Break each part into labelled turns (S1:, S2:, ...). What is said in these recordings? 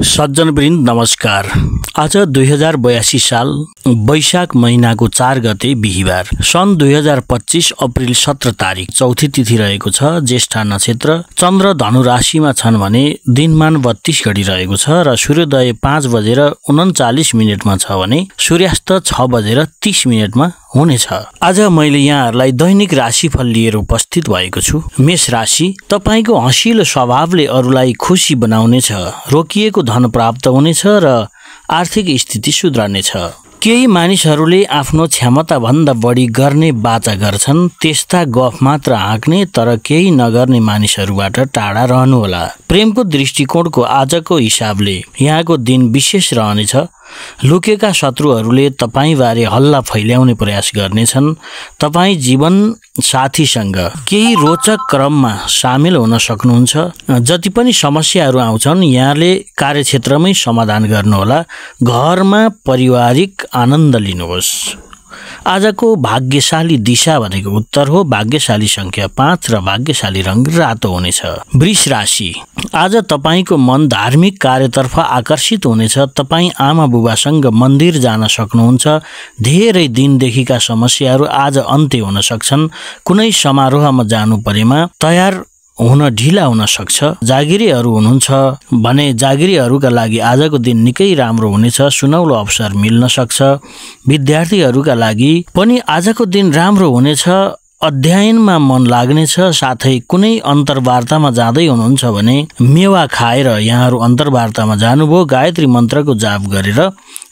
S1: सज्जनवृन्द नमस्कार। आज 2082 साल वैशाख महिनाको 4 गते बिहीबार सन् 2025 अप्रिल 17 तारिक चौथी तिथि रहेको छ। ज्येष्ठा नक्षत्र, चन्द्र धनु राशिमा छन् भने दिनमान 32 घडी रहेको छ र सूर्योदय 5:39 मा छ भने सूर्यास्त 6:30 मा हुनेछ। आज मैले यहाँहरूलाई दैनिक राशिफल लिएर उपस्थित भएको छु। मेष राशि, तपाईको हँसिलो स्वभावले अरूलाई खुसी बनाउनेछ। रोकिएको धन प्राप्त हुनेछ र आर्थिक स्थिति सुध्रनेछ। केही मानिसहरूले आफ्नो क्षमता भन्दा बढी गर्ने बाचा गर्छन्। त्यस्ता गफ मात्र हाँक्ने तर केही नगर्ने मानिसहरूबाट टाढा रहनुहोला। प्रेमको दृष्टिकोणको आजको हिसाबले यहाँको दिन विशेष रहनेछ। लुकेका शत्रुहरूले तपाईबारे हल्ला फैल्याउने प्रयास गर्नेछन्। तपाईँ जीवन साथीसँग केही रोचक क्रममा सामेल हुन सक्नुहुन्छ। जति पनि समस्याहरू आउँछन् यहाँले कार्यक्षेत्रमै समाधान गर्नुहोला। घरमा पारिवारिक आनन्द लिनुहोस्। आजको भाग्यशाली दिशा भनेको उत्तर हो। भाग्यशाली संख्या 5 र भाग्यशाली रंग रातो हुनेछ। वृष राशि, आज तपाईको मन धार्मिक कार्यतर्फ आकर्षित हुनेछ। तपाईँ आमा बुबासँग मन्दिर जान सक्नुहुन्छ। धेरै दिनदेखिका समस्याहरू आज अन्त्य हुन सक्छन्। कुनै समारोहमा जानु परेमा तयार हुन ढिला हुन सक्छ। जागिरीहरू हुनुहुन्छ भने जागिरीहरूका लागि आजको दिन निकै राम्रो हुनेछ। सुनौलो अवसर मिल्न सक्छ। विद्यार्थीहरूका लागि पनि आजको दिन राम्रो हुनेछ। अध्ययनमा मन लाग्नेछ। साथै कुनै अन्तर्वार्तामा जाँदै हुनुहुन्छ भने मेवा खाएर यहाँहरू अन्तर्वार्तामा जानुभयो, गायत्री मन्त्रको जाप गरेर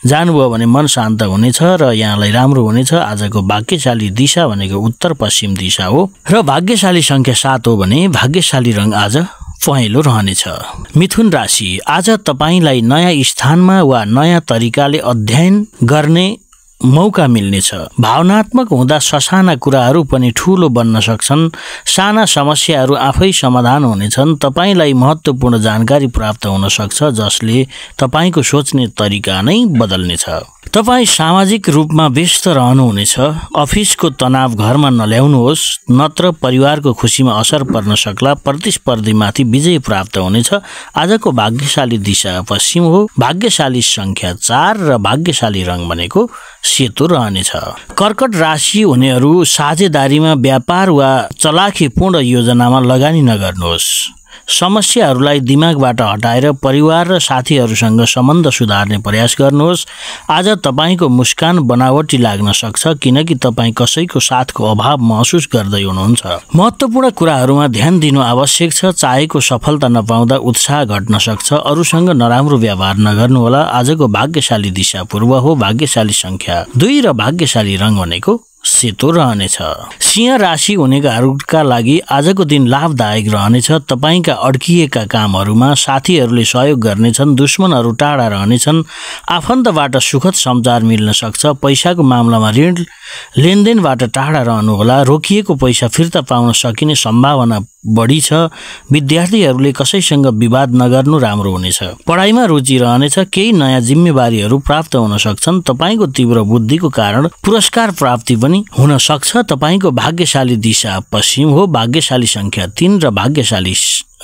S1: जानुभयो भने मन शान्त हुनेछ र यहाँलाई राम्रो हुनेछ। आजको भाग्यशाली दिशा भनेको उत्तर पश्चिम दिशा हो र भाग्यशाली संख्या 7 हो भने भाग्यशाली रंग आज पहेँलो रहनेछ। मिथुन राशि, आज तपाईलाई नयाँ स्थानमा वा नयाँ तरिकाले अध्ययन गर्ने मौका मिल्नेछ। भावनात्मक हुँदा ससाना कुराहरू पनि ठूलो बन्न सक्छन्। साना समस्याहरू आफै समाधान हुनेछन्। तपाईलाई महत्त्वपूर्ण जानकारी प्राप्त हुन सक्छ जसले तपाईको सोच्ने तरिका नै बदल्नेछ। तपाईँ सामाजिक रूपमा व्यस्त रहनुहुनेछ। अफिसको तनाव घरमा नल्याउनुहोस् नत्र परिवारको खुसीमा असर पर्न सक्ला। प्रतिस्पर्धीमाथि विजय प्राप्त हुनेछ। आजको भाग्यशाली दिशा पश्चिम हो। भाग्यशाली संख्या 4 र भाग्यशाली रंग भनेको सेतो रहनेछ। कर्कट राशि हुनेहरू साझेदारीमा व्यापार वा चलाखीपूर्ण योजनामा लगानी नगर्नुहोस्। समस्याहरूलाई दिमागबाट हटाएर परिवार र साथीहरूसँग सम्बन्ध सुधार्ने प्रयास गर्नुहोस्। आज तपाईको मुस्कान बनावटी लाग्न सक्छ किनकि तपाईँ कसैको साथको अभाव महसुस गर्दै हुनुहुन्छ। महत्त्वपूर्ण कुराहरूमा ध्यान दिनु आवश्यक छ। चाहेको सफलता नपाउँदा उत्साह घट्न सक्छ। अरूसँग नराम्रो व्यवहार नगर्नुहोला। आजको भाग्यशाली दिशा पूर्व हो। भाग्यशाली संख्या 2 र भाग्यशाली रंग भनेको सेतो रहनेछ। सिंह राशि हुनेहरूका लागि आजको दिन लाभदायक रहनेछ। तपाईका अड्किएका कामहरूमा साथीहरूले सहयोग गर्नेछन्। दुश्मनहरू टाढा रहनेछन्। आफन्तबाट सुखद समाचार मिल्न सक्छ। पैसाको मामलामा ऋण लेनदेनबाट टाढा रहनुहोला। रोकिएको पैसा फिर्ता पाउन सकिने सम्भावना बढी छ। विद्यार्थीहरूले कसैसँग विवाद नगर्नु राम्रो हुनेछ। पढाइमा रुचि रहनेछ। केही नयाँ जिम्मेवारीहरू प्राप्त हुन सक्छन्। तपाईको तीव्र बुद्धिको कारण पुरस्कार प्राप्ति पनि हुन सक्छ। तपाईको भाग्यशाली दिशा पश्चिम हो। भाग्यशाली संख्या 3 र भाग्यशाली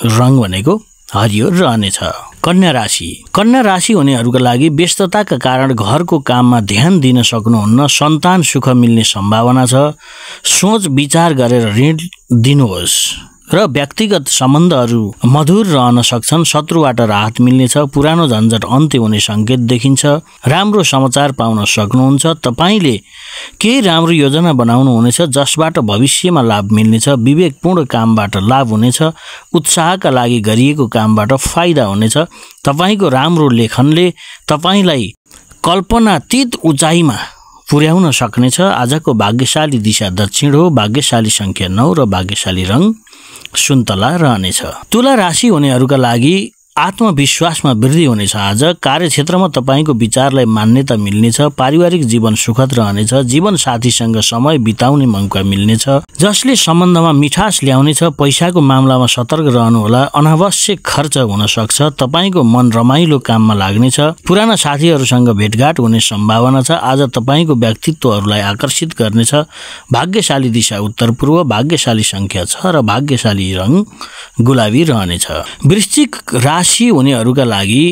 S1: रंग भनेको हरियो रहनेछ। कन्या राशि, कन्या राशि हुनेहरूका लागि व्यस्तताका कारण घरको काममा ध्यान दिन सक्नुहुन्न। सन्तान सुख मिल्ने सम्भावना छ। सोच विचार गरेर ऋण दिनुहोस् र व्यक्तिगत सम्बन्धहरू मधुर रहन सक्छन्। शत्रुबाट राहत मिल्नेछ। पुरानो झन्झट अन्त्य हुने संकेत देखिन्छ। राम्रो समाचार पाउन सक्नुहुन्छ। तपाईले केही राम्रो योजना बनाउनुहुनेछ जसबाट भविष्यमा लाभ मिल्नेछ। विवेकपूर्ण कामबाट लाभ हुनेछ। उत्साहका लागि गरिएको कामबाट फाइदा हुनेछ। तपाईको राम्रो लेखनले तपाईलाई कल्पनातीत उचाइमा पुर्याउन सक्नेछ। आजको भाग्यशाली दिशा दक्षिण हो। भाग्यशाली संख्या 9 र भाग्यशाली रंग सुन्तला रहनेछ। तुला राशि हुनेहरूका लागि आत्मविश्वासमा वृद्धि हुनेछ। आज कार्यक्षेत्रमा तपाईको विचारलाई मान्यता मिल्नेछ। पारिवारिक जीवन सुखद रहनेछ। जीवन साथीसँग समय बिताउने मौका मिल्नेछ जसले सम्बन्धमा मिठास ल्याउनेछ। पैसाको मामलामा सतर्क रहनुहोला। अनावश्यक खर्च हुन सक्छ। तपाईको मन रमाइलो काममा लाग्नेछ। पुराना साथीहरूसँग भेटघाट हुने सम्भावना छ। आज तपाईको व्यक्तित्वहरूलाई आकर्षित गर्नेछ। भाग्यशाली दिशा उत्तर पूर्व। भाग्यशाली संख्या 6 र भाग्यशाली रंग गुलाबी रहनेछ। वृश्चिक राशि हुनेहरूका लागि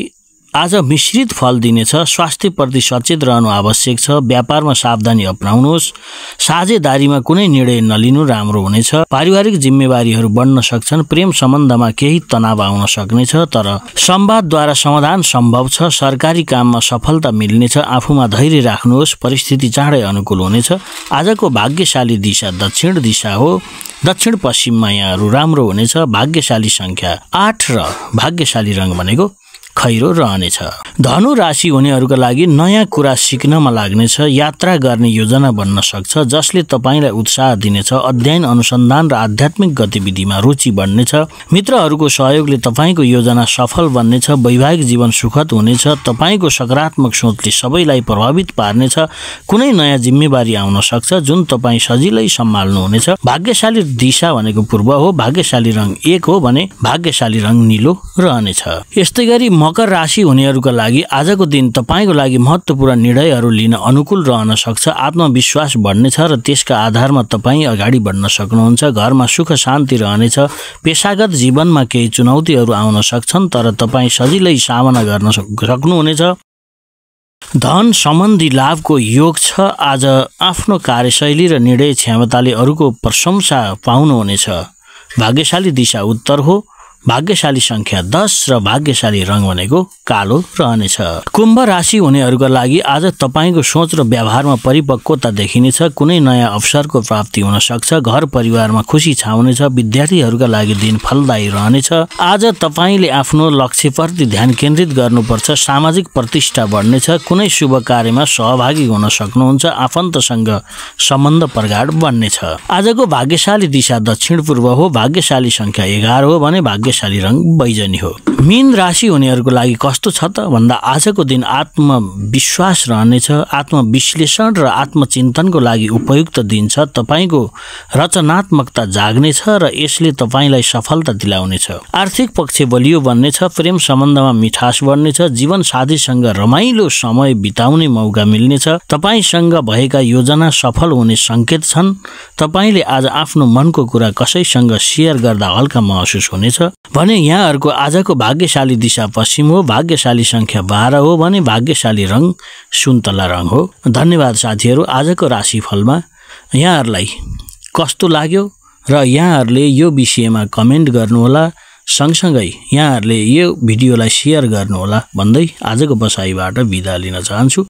S1: आज मिश्रित फल दिनेछ। स्वास्थ्यप्रति सचेत रहनु आवश्यक छ। व्यापारमा सावधानी अपनाउनुहोस्। साझेदारीमा कुनै निर्णय नलिनु राम्रो हुनेछ। पारिवारिक जिम्मेवारीहरू बढ्न सक्छन्। प्रेम सम्बन्धमा केही तनाव आउन सक्नेछ, तर संवादद्वारा समाधान सम्भव छ। सरकारी काममा सफलता मिल्नेछ। आफूमा धैर्य राख्नुहोस्। परिस्थिति चाँडै अनुकूल हुनेछ। आजको भाग्यशाली दिशा दक्षिण दिशा हो। दक्षिण पश्चिममा यहाँहरू राम्रो हुनेछ। भाग्यशाली संख्या 8 र भाग्यशाली रङ भनेको खैरो रहनेछ। धनु राशि हुनेहरूका लागि नयाँ कुरा सिक्नमा लाग्नेछ। यात्रा गर्ने योजना बन्न सक्छ, जसले तपाईँलाई उत्साह दिनेछ। अध्ययन, अनुसन्धान र आध्यात्मिक गतिविधिमा रुचि बढ्नेछ। मित्रहरूको सहयोगले तपाईँको योजना सफल बन्नेछ। वैवाहिक जीवन सुखद हुनेछ। तपाईँको सकारात्मक सोचले सबैलाई प्रभावित पार्नेछ। कुनै नयाँ जिम्मेवारी आउन सक्छ जुन तपाईँ सजिलै सम्हाल्नुहुनेछ। भाग्यशाली दिशा भनेको पूर्व हो। भाग्यशाली रङ 1 हो भने भाग्यशाली रङ नीलो रहनेछ। यस्तै गरी मकर राशि हुनेहरूका लागि आजको दिन तपाईँको लागि महत्त्वपूर्ण निर्णयहरू लिन अनुकूल रहन सक्छ। आत्मविश्वास बढ्नेछ र त्यसका आधारमा तपाईँ अगाडि बढ्न सक्नुहुन्छ। घरमा सुख शान्ति रहनेछ। पेशागत जीवनमा केही चुनौतीहरू आउन सक्छन्, तर तपाईँ सजिलै सामना गर्न सक्नुहुनेछ। धन सम्बन्धी लाभको योग छ। आज आफ्नो कार्यशैली र निर्णय क्षमताले अरूको प्रशंसा पाउनुहुनेछ। भाग्यशाली दिशा उत्तर हो। भाग्यशाली संख्या 10 र भाग्यशाली रङ भनेको कालो रहनेछ। कुम्भ राशि हुनेहरूका लागि आज तपाईँको सोच र व्यवहारमा परिपक्वता देखिनेछ। कुनै नयाँ अवसरको प्राप्ति हुन सक्छ। घर परिवारमा खुसी छाउनेछ। विद्यार्थीहरूका लागि दिन फलदायी रहनेछ। आज तपाईँले आफ्नो लक्ष्यप्रति ध्यान केन्द्रित गर्नुपर्छ। सामाजिक प्रतिष्ठा बढ्नेछ। कुनै शुभ कार्यमा सहभागी हुन सक्नुहुन्छ। आफन्तसँग सम्बन्ध प्रगाढ बन्नेछ। आजको भाग्यशाली दिशा दक्षिण पूर्व हो। भाग्यशाली संख्या 11 हो भने भाग्यशाली रङ बैजनी हो। मीन राशि हुनेहरूको लागि कस्तो छ त भन्दा आजको दिन आत्मविश्वास रहनेछ। आत्मविश्लेषण र आत्मचिन्तनको लागि उपयुक्त दिन छ। तपाईँको रचनात्मकता जाग्नेछ र यसले तपाईँलाई सफलता दिलाउनेछ। आर्थिक पक्ष बलियो बन्नेछ। प्रेम सम्बन्धमा मिठास बढ्नेछ। जीवन साथीसँग रमाइलो समय बिताउने मौका मिल्नेछ। तपाईँसँग भएका योजना सफल हुने सङ्केत छन्। तपाईँले आज आफ्नो मनको कुरा कसैसँग सेयर गर्दा हल्का महसुस हुनेछ भने यहाँहरूको आजको भाग्यशाली दिशा पश्चिम हो। भाग्यशाली संख्या 12 हो भने भाग्यशाली रङ सुन्तला रङ हो। धन्यवाद साथीहरू। आजको राशिफलमा यहाँहरूलाई कस्तो लाग्यो र यहाँहरूले यो विषयमा कमेन्ट गर्नुहोला। सँगसँगै यहाँहरूले यो भिडियोलाई सेयर गर्नुहोला भन्दै आजको बसाइबाट बिदा लिन चाहन्छु।